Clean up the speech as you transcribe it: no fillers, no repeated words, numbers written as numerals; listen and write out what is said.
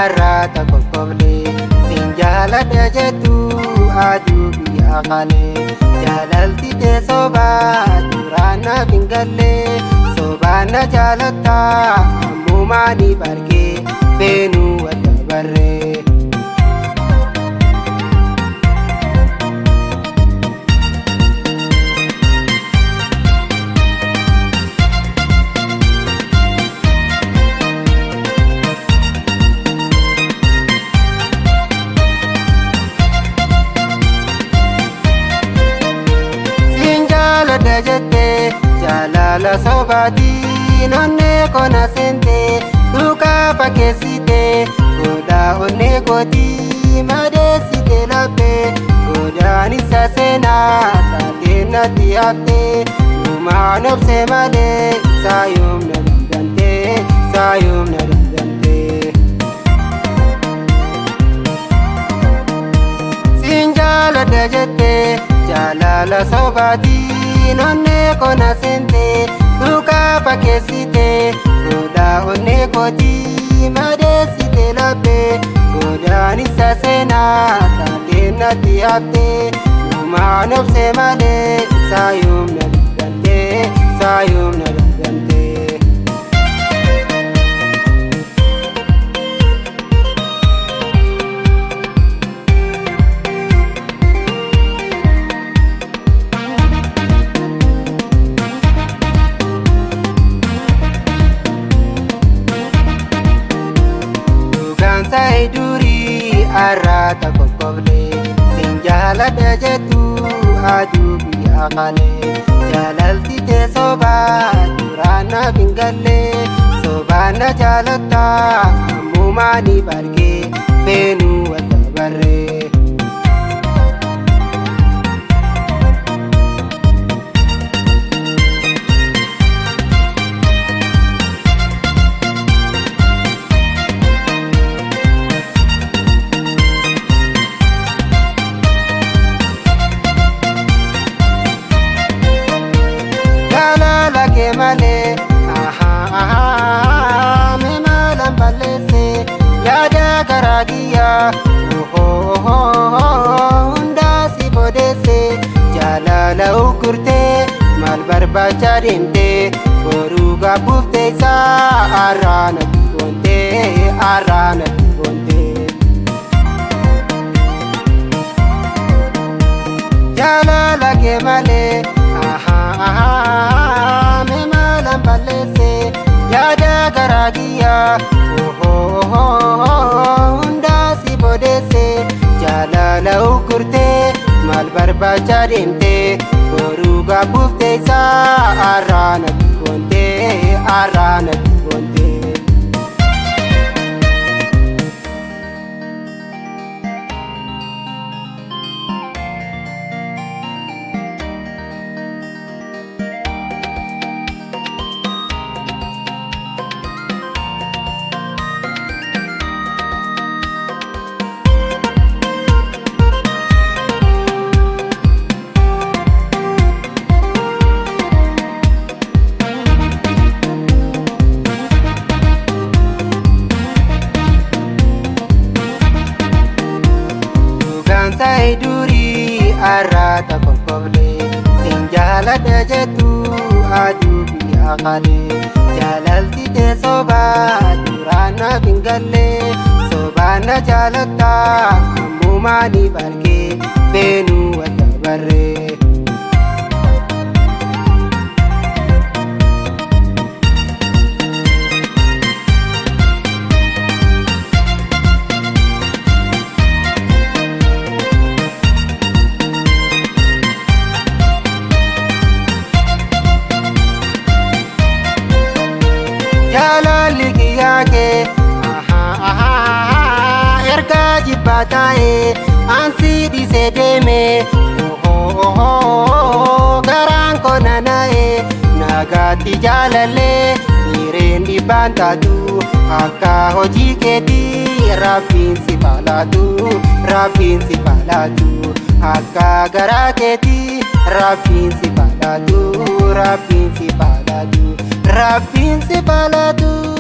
arrata kokkoblee siin jaaladha jettu aduu biyya kalee jaalalti tee sobaa duraan naaf hin galle sobaan na jaalatta ammumaaniif argee beenuu wadda barree. Jette jaalala sobaatiin onnee kona seente duukaa fakkeessite godhaa onnee kootii madeessite laphee godhaan isa seenaa taatee natti haftee dhumaan obse malee saayoom na dandantee saayoom na dandantee. Siin jaaladha jette jaalala sobaatiin onnee kona seente duukaa fakkeessite godhaa onnee kootii madeessite laphee godhaan isa seenaa taatee natti haftee dhumaan obse malee saayoom na dandantee saayoom na dandantee. Sa'i durii arrata kokkoblee siin jaaladha jettu aduu biyya kalee jaalalti tee sobaa duraan naaf hin galle sobaan na jaalatta ammumaaniif argee beenuu wadda barree. Malee me malam balese yaada karaagiyaa hunda si boodesse jaalala ukurtee maal barbaacha deemtee boruu gaabbuuftee isaa arraana goontee arraana goontee. Jaalala kee malee me malam balese yaada karaagiyaa hunda si boodesse jaalala ukurtee maal barbaacha deemtee boruu gaabbuuftee isaa arraana goontee arraana goontee. Sa'i durii arrata kokkoblee siin jaaladha jettu aduu biyya kalee jaalalti tee sobaa duraan naaf hin galle sobaan na jaalatta ammumaaniif argee beenuu wadda barree. Jaalalli kiyyaa kee ergaa jibbaa taa'ee ansi dhiisee deemee garaan koo nana'ee nagaatti jaalallee dhiireen dhibbaan taatu akka hojii keetii raffiinsi faalaatu raffiinsi faalaatu akka garaa keetii raffiinsi faalaatu raffiinsi faalaatu. Raffiinsi faalaatu.